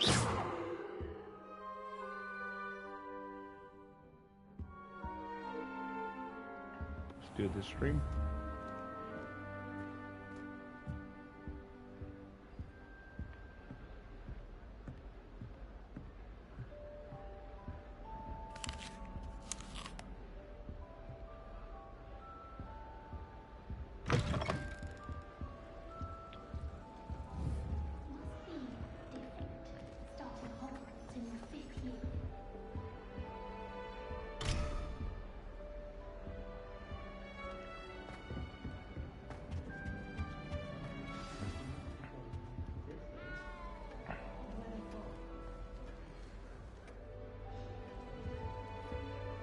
Let's do this stream.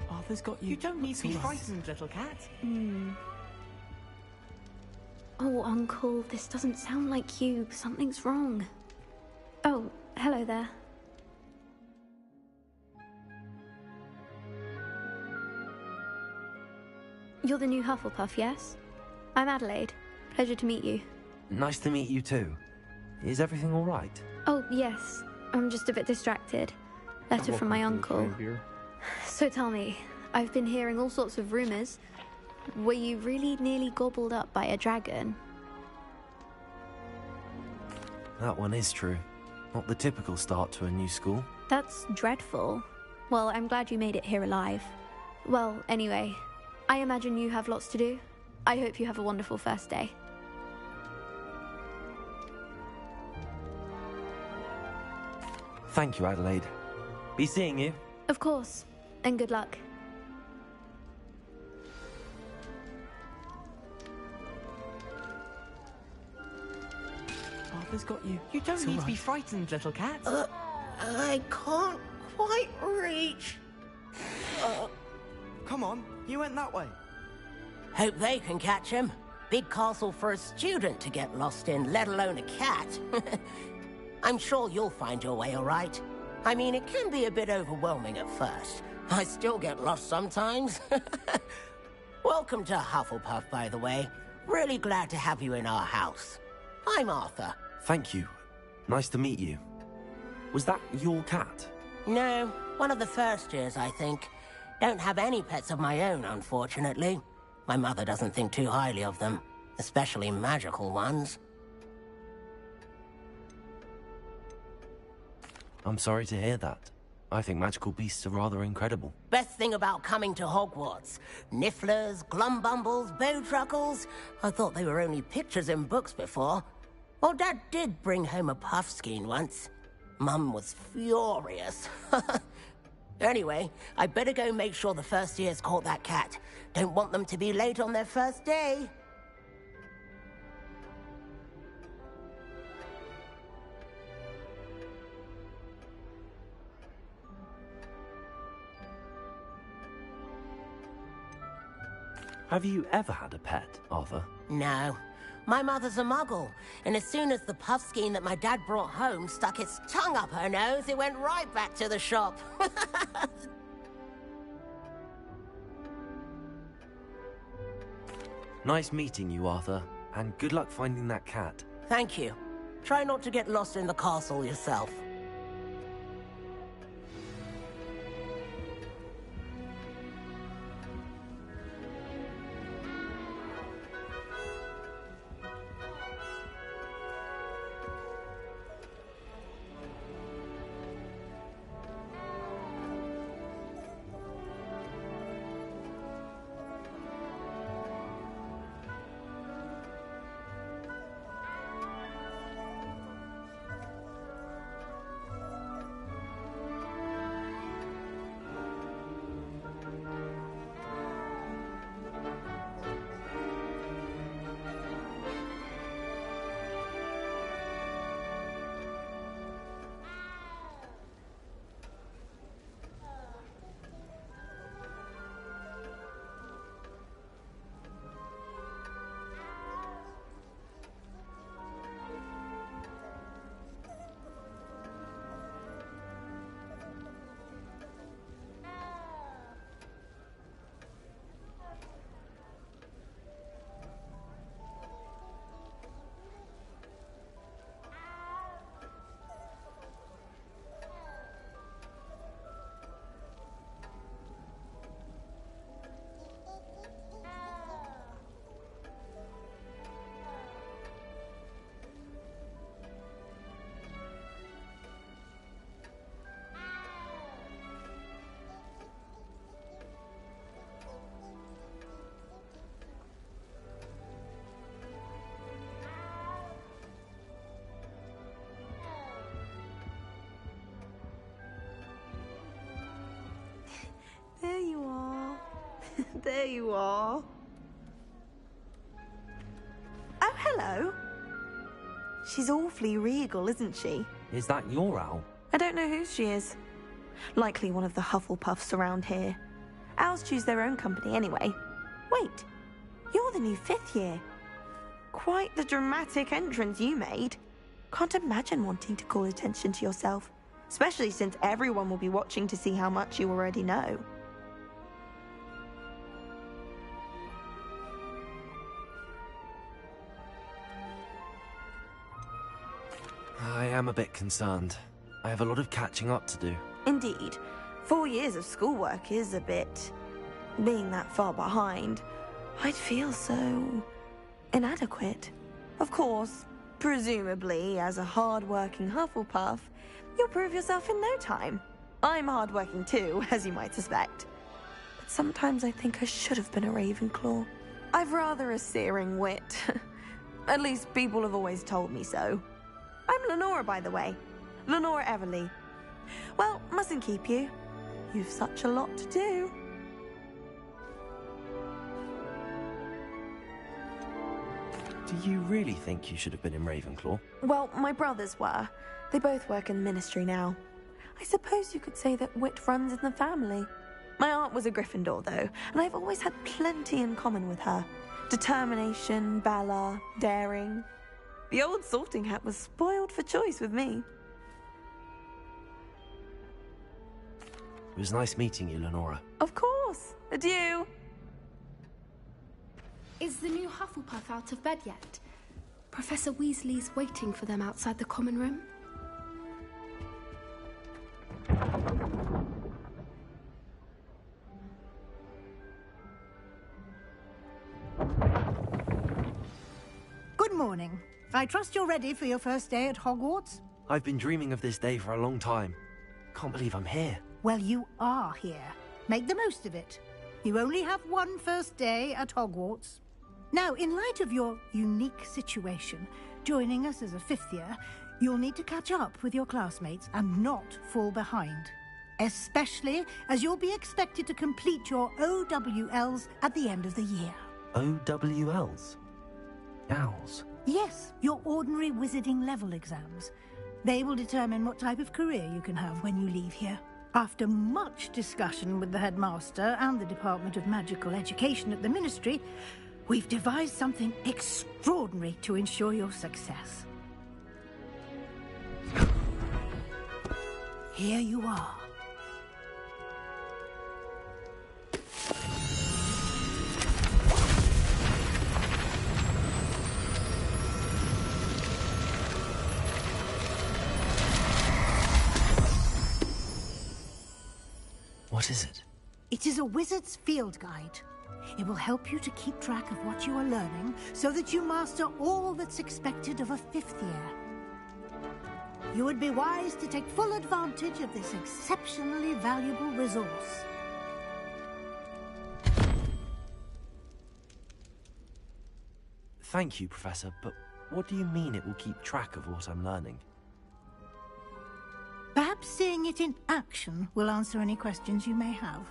Arthur's got you. You don't need to be frightened, little cat. Oh, Uncle, this doesn't sound like you. Something's wrong. Oh, hello there. You're the new Hufflepuff, yes? I'm Adelaide. Pleasure to meet you. Nice to meet you too. Is everything all right? Oh, yes. I'm just a bit distracted. Letter from my uncle. So tell me, I've been hearing all sorts of rumors. Were you really nearly gobbled up by a dragon? That one is true. Not the typical start to a new school. That's dreadful. Well, I'm glad you made it here alive. Well, anyway, I imagine you have lots to do. I hope you have a wonderful first day. Thank you, Adelaide. Be seeing you. Of course, and good luck. Arthur's got you. You don't need to be frightened, little cat. I can't quite reach. Come on, you went that way. Hope they can catch him. Big castle for a student to get lost in, let alone a cat. I'm sure you'll find your way all right. I mean, it can be a bit overwhelming at first. I still get lost sometimes. Welcome to Hufflepuff, by the way. Really glad to have you in our house. I'm Arthur. Thank you. Nice to meet you. Was that your cat? No, one of the first years, I think. Don't have any pets of my own, unfortunately. My mother doesn't think too highly of them, especially magical ones. I'm sorry to hear that. I think magical beasts are rather incredible. Best thing about coming to Hogwarts. Nifflers, glumbumbles, bowtruckles. I thought they were only pictures in books before. Well, Dad did bring home a puffskein once. Mum was furious. Anyway, I better go make sure the first years caught that cat. Don't want them to be late on their first day. Have you ever had a pet, Arthur? No. My mother's a muggle, and as soon as the puffskein that my dad brought home stuck its tongue up her nose, it went right back to the shop. Nice meeting you, Arthur, and good luck finding that cat. Thank you. Try not to get lost in the castle yourself. There you are. There you are. Oh, hello. She's awfully regal, isn't she? Is that your owl? I don't know whose she is. Likely one of the Hufflepuffs around here. Owls choose their own company anyway. Wait, you're the new 5th year. Quite the dramatic entrance you made. Can't imagine wanting to call attention to yourself, especially since everyone will be watching to see how much you already know. I am a bit concerned. I have a lot of catching up to do. Indeed. 4 years of schoolwork is a bit... Being that far behind, I'd feel so... inadequate. Of course, presumably, as a hard-working Hufflepuff, you'll prove yourself in no time. I'm hard-working too, as you might suspect. But sometimes I think I should have been a Ravenclaw. I've rather a searing wit. At least people have always told me so. I'm Lenora, by the way. Lenora Everly. Well, mustn't keep you. You've such a lot to do. Do you really think you should have been in Ravenclaw? Well, my brothers were. They both work in the ministry now. I suppose you could say that wit runs in the family. My aunt was a Gryffindor, though, and I've always had plenty in common with her. Determination, valor, daring. The old sorting hat was spoiled for choice with me. It was nice meeting you, Lenora. Of course. Adieu. Is the new Hufflepuff out of bed yet? Professor Weasley's waiting for them outside the common room. Good morning. I trust you're ready for your first day at Hogwarts? I've been dreaming of this day for a long time. Can't believe I'm here. Well, you are here. Make the most of it. You only have one first day at Hogwarts. Now, in light of your unique situation, joining us as a 5th year, you'll need to catch up with your classmates and not fall behind. Especially as you'll be expected to complete your OWLs at the end of the year. OWLs? Owls? Yes, your ordinary wizarding level exams. They will determine what type of career you can have when you leave here. After much discussion with the headmaster and the Department of Magical Education at the Ministry, we've devised something extraordinary to ensure your success. Here you are. What is it? It is a wizard's field guide. It will help you to keep track of what you are learning so that you master all that's expected of a 5th year. You would be wise to take full advantage of this exceptionally valuable resource. Thank you, Professor, but what do you mean it will keep track of what I'm learning? Perhaps seeing it in action will answer any questions you may have.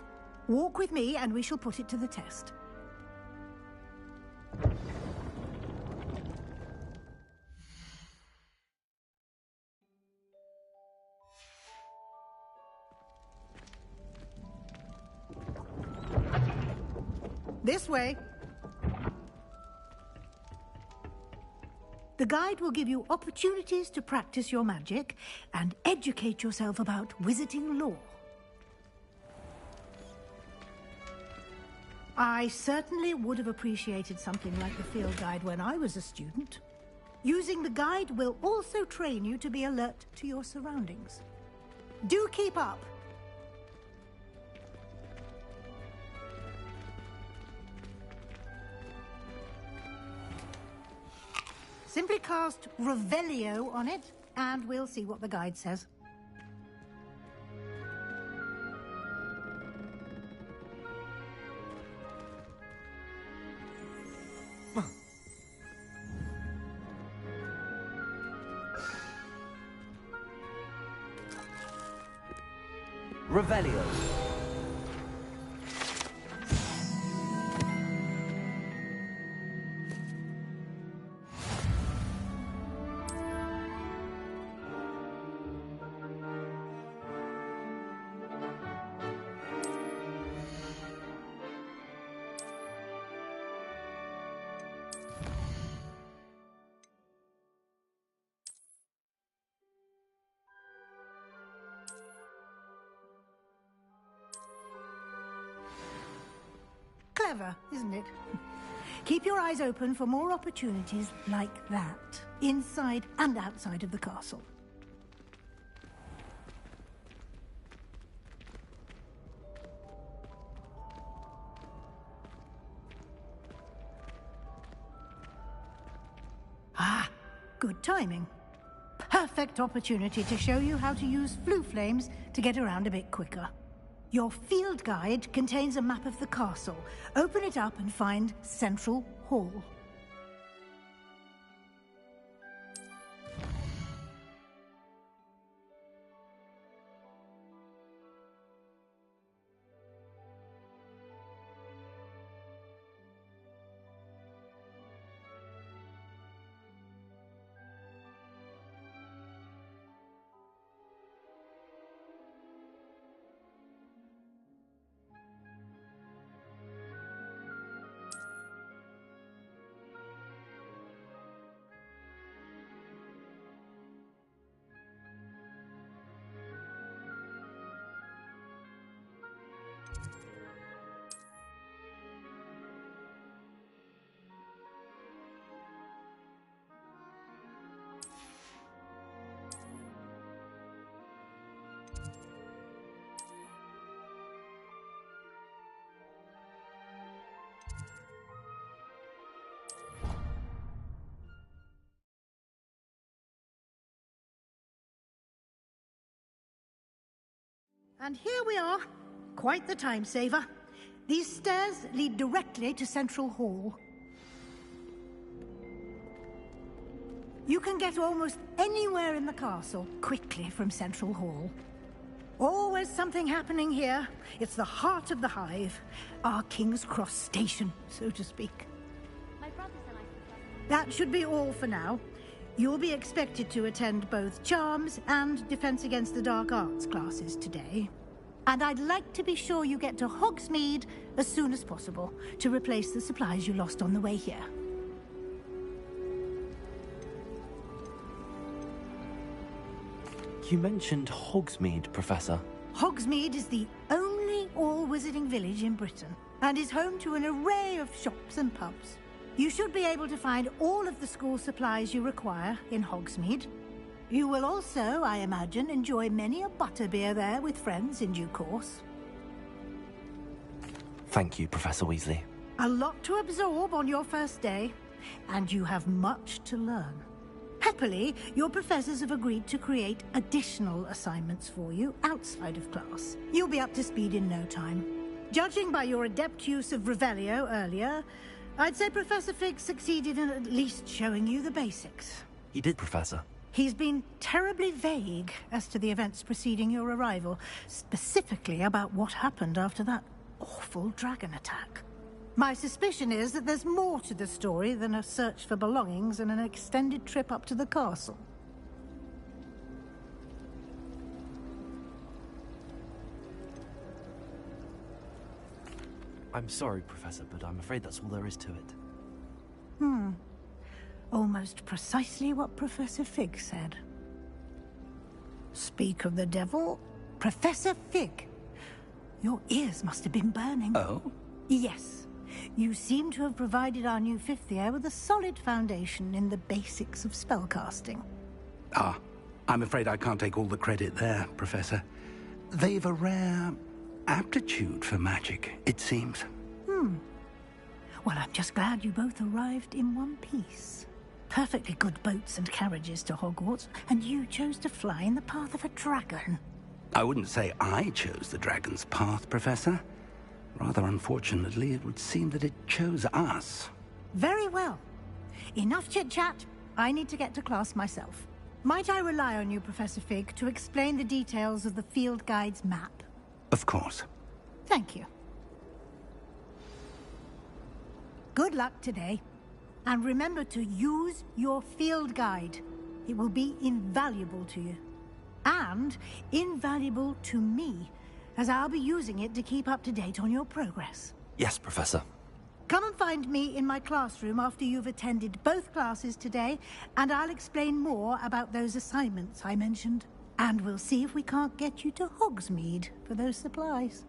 Walk with me and we shall put it to the test. This way. The guide will give you opportunities to practice your magic and educate yourself about wizarding lore. I certainly would have appreciated something like the field guide when I was a student. Using the guide will also train you to be alert to your surroundings. Do keep up! Simply cast Revelio on it, and we'll see what the guide says. Revelio. Clever, isn't it? Keep your eyes open for more opportunities like that, inside and outside of the castle. Ah, good timing. Perfect opportunity to show you how to use flue flames to get around a bit quicker. Your field guide contains a map of the castle. Open it up and find Central Hall. And here we are. Quite the time saver. These stairs lead directly to Central Hall. You can get almost anywhere in the castle quickly from Central Hall. Always something happening here. It's the heart of the Hive. Our King's Cross station, so to speak. That should be all for now. You'll be expected to attend both Charms and Defense Against the Dark Arts classes today. And I'd like to be sure you get to Hogsmeade as soon as possible to replace the supplies you lost on the way here. You mentioned Hogsmeade, Professor. Hogsmeade is the only all-wizarding village in Britain and is home to an array of shops and pubs. You should be able to find all of the school supplies you require in Hogsmeade. You will also, I imagine, enjoy many a butterbeer there with friends in due course. Thank you, Professor Weasley. A lot to absorb on your first day, and you have much to learn. Happily, your professors have agreed to create additional assignments for you outside of class. You'll be up to speed in no time. Judging by your adept use of Revelio earlier, I'd say Professor Fig succeeded in at least showing you the basics. He did, Professor. He's been terribly vague as to the events preceding your arrival, specifically about what happened after that awful dragon attack. My suspicion is that there's more to the story than a search for belongings and an extended trip up to the castle. I'm sorry, Professor, but I'm afraid that's all there is to it. Almost precisely what Professor Fig said. Speak of the devil, Professor Fig. Your ears must have been burning. Oh? Yes. You seem to have provided our new fifth year with a solid foundation in the basics of spellcasting. Ah, I'm afraid I can't take all the credit there, Professor. They've a rare aptitude for magic, it seems. Well, I'm just glad you both arrived in one piece. Perfectly good boats and carriages to Hogwarts, and you chose to fly in the path of a dragon. I wouldn't say I chose the dragon's path, Professor. Rather unfortunately, it would seem that it chose us. Very well. Enough chit-chat. I need to get to class myself. Might I rely on you, Professor Fig, to explain the details of the field guide's map? Of course. Thank you. Good luck today. And remember to use your field guide. It will be invaluable to you. And invaluable to me, as I'll be using it to keep up to date on your progress. Yes, Professor. Come and find me in my classroom after you've attended both classes today, and I'll explain more about those assignments I mentioned. And we'll see if we can't get you to Hogsmeade for those supplies.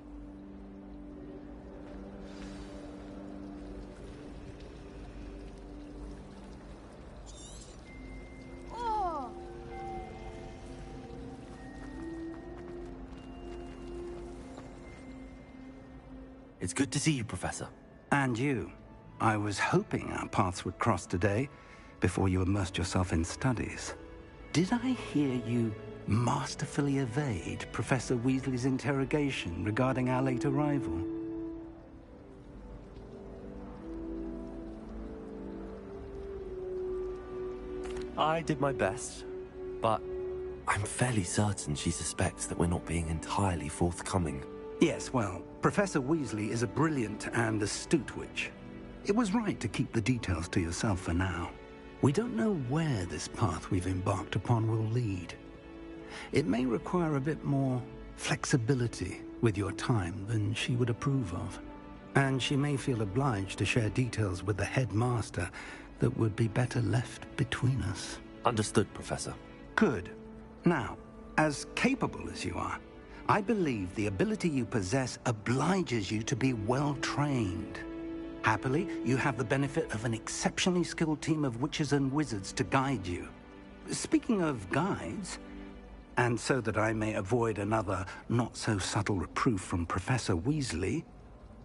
It's good to see you, Professor. And you. I was hoping our paths would cross today, before you immersed yourself in studies. Did I hear you masterfully evade Professor Weasley's interrogation regarding our late arrival? I did my best, but I'm fairly certain she suspects that we're not being entirely forthcoming. Yes, well, Professor Weasley is a brilliant and astute witch. It was right to keep the details to yourself for now. We don't know where this path we've embarked upon will lead. It may require a bit more flexibility with your time than she would approve of. And she may feel obliged to share details with the headmaster that would be better left between us. Understood, Professor. Good. Now, as capable as you are, I believe the ability you possess obliges you to be well-trained. Happily, you have the benefit of an exceptionally skilled team of witches and wizards to guide you. Speaking of guides, and so that I may avoid another not-so-subtle reproof from Professor Weasley,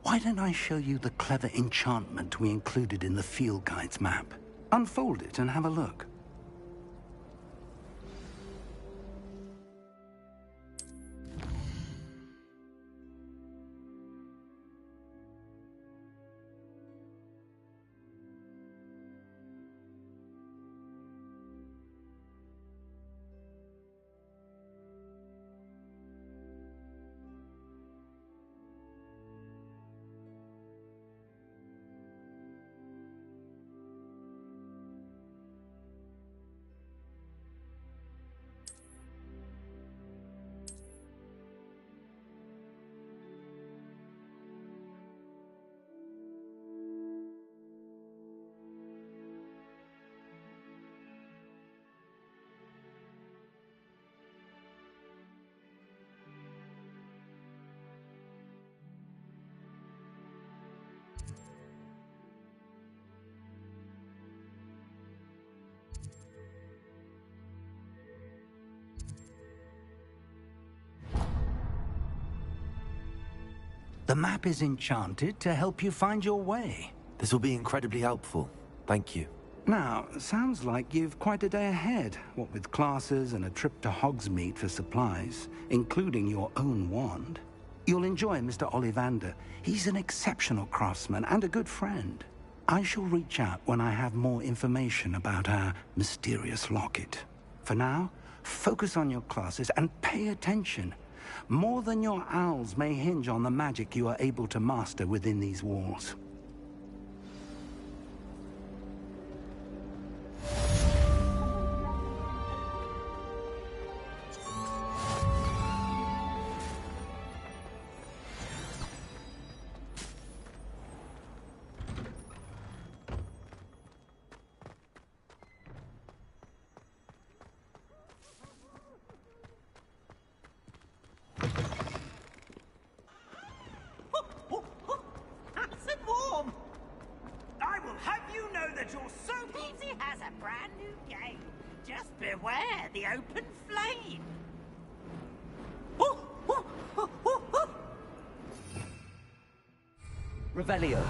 why don't I show you the clever enchantment we included in the field guide's map? Unfold it and have a look. The map is enchanted to help you find your way. This will be incredibly helpful. Thank you. Now, sounds like you've quite a day ahead, what with classes and a trip to Hogsmeade for supplies, including your own wand. You'll enjoy Mr. Ollivander. He's an exceptional craftsman and a good friend. I shall reach out when I have more information about our mysterious locket. For now, focus on your classes and pay attention. More than your owls may hinge on the magic you are able to master within these walls. Revelio.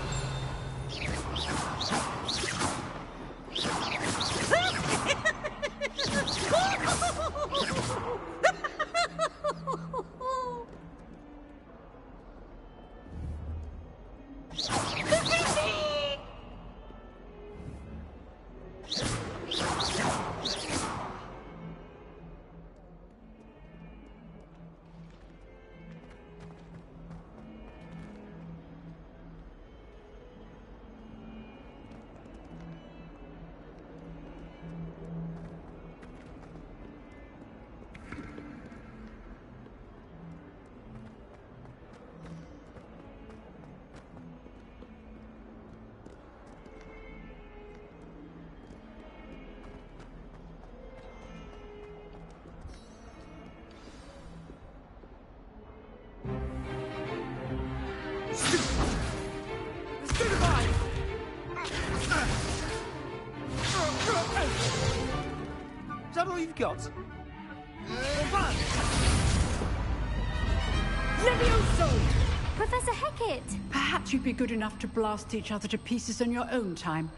Is that all you've got? Run! Levioso! Professor Hecat! Perhaps you'd be good enough to blast each other to pieces in your own time.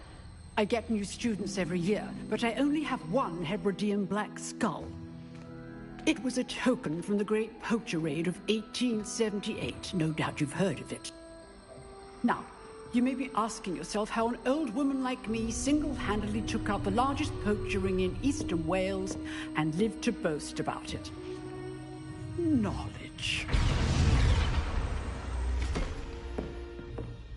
I get new students every year, but I only have one Hebridean black skull. It was a token from the Great Poacher Raid of 1878. No doubt you've heard of it. Now, you may be asking yourself how an old woman like me single-handedly took out the largest poacher ring in eastern Wales and lived to boast about it. Knowledge.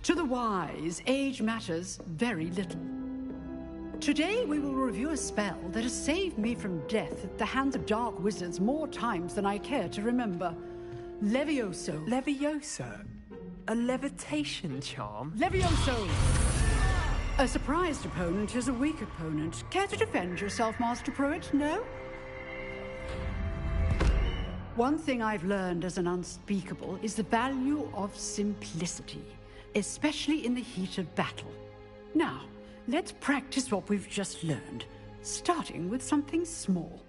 To the wise, age matters very little. Today we will review a spell that has saved me from death at the hands of dark wizards more times than I care to remember. Levioso. Levioso? A levitation charm? Levioso! A surprised opponent is a weak opponent. Care to defend yourself, Master Pruitt? No? One thing I've learned as an unspeakable is the value of simplicity, especially in the heat of battle. Now, let's practice what we've just learned, starting with something small.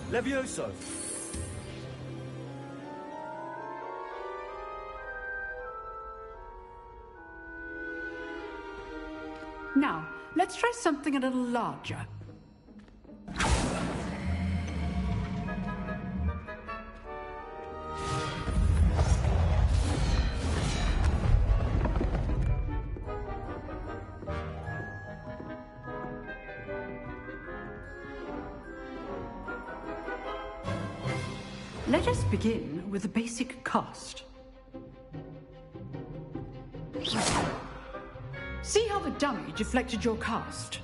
Levioso! Now, let's try something a little larger. Let us begin with the basic cast. See how the dummy deflected your cast?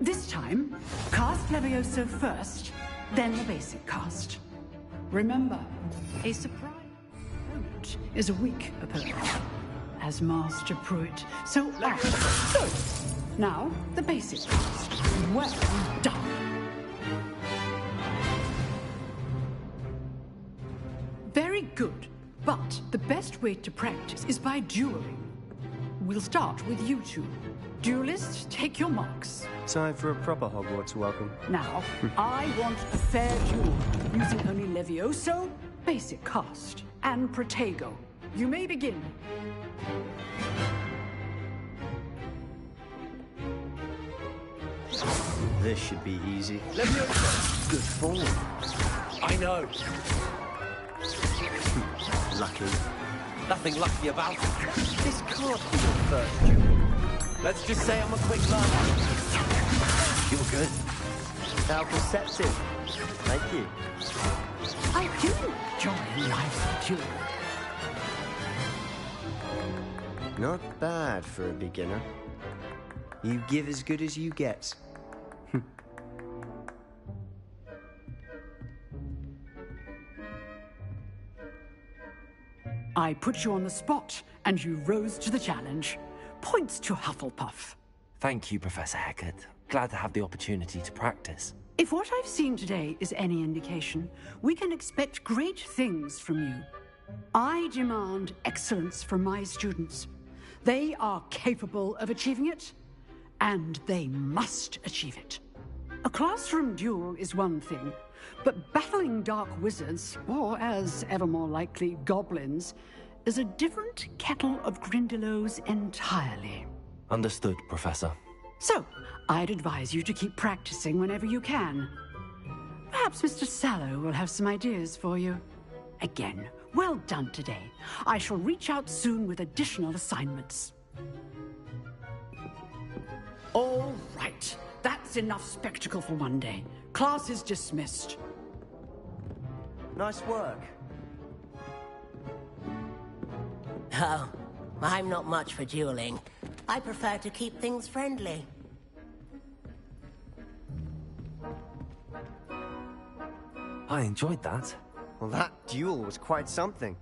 This time, cast Levioso first, then the basic cast. Remember, a surprise opponent is a weak opponent, as Master Pruitt. So act. Good. Now, the basic cast. Well done. Very good, but the best way to practice is by dueling. We'll start with you two. Duelists, take your marks. Time for a proper Hogwarts welcome. Now, I want a fair duel, using only Levioso, basic cast, and Protego. You may begin. This should be easy. Levioso! Good form. I know. Lucky. Nothing lucky about it. This can't be your first duel. Let's just say I'm a quick learner. You're good. How perceptive. Thank you. I do enjoy life's duel. Not bad for a beginner. You give as good as you get. I put you on the spot, and you rose to the challenge. Points to Hufflepuff. Thank you, Professor Hecat. Glad to have the opportunity to practice. If what I've seen today is any indication, we can expect great things from you. I demand excellence from my students. They are capable of achieving it, and they must achieve it. A classroom duel is one thing, but battling dark wizards, or as ever more likely, goblins, is a different kettle of Grindylows entirely. Understood, Professor. So, I'd advise you to keep practicing whenever you can. Perhaps Mr. Sallow will have some ideas for you. Again, well done today. I shall reach out soon with additional assignments. All right. That's enough spectacle for one day. Class is dismissed. Nice work. Oh, I'm not much for dueling. I prefer to keep things friendly. I enjoyed that. Well, that duel was quite something.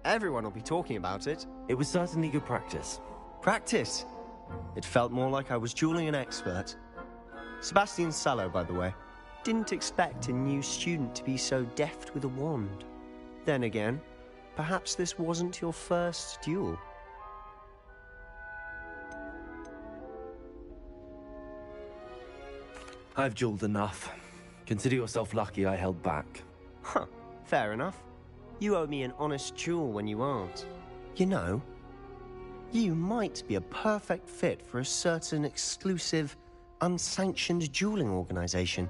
Everyone will be talking about it. It was certainly good practice. Practice? It felt more like I was dueling an expert. Sebastian Sallow, by the way. Didn't expect a new student to be so deft with a wand. Then again, perhaps this wasn't your first duel. I've dueled enough. Consider yourself lucky I held back. Huh, fair enough. You owe me an honest duel when you aren't. You know, you might be a perfect fit for a certain exclusive, unsanctioned dueling organization.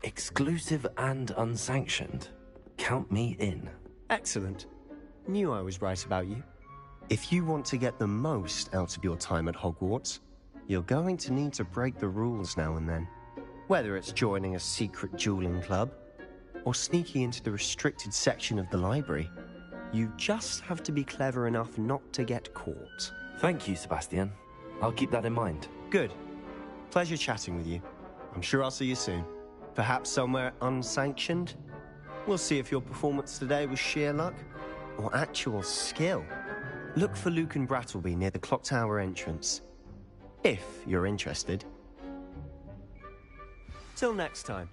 Exclusive and unsanctioned? Count me in. Excellent. Knew I was right about you. If you want to get the most out of your time at Hogwarts, you're going to need to break the rules now and then. Whether it's joining a secret dueling club, or sneaking into the restricted section of the library, you just have to be clever enough not to get caught. Thank you, Sebastian. I'll keep that in mind. Good. Pleasure chatting with you. I'm sure I'll see you soon. Perhaps somewhere unsanctioned? We'll see if your performance today was sheer luck or actual skill. Look for Luke and Brattleby near the clock tower entrance. If you're interested. Till next time.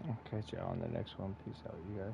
I'll catch you on the next one. Peace out, you guys.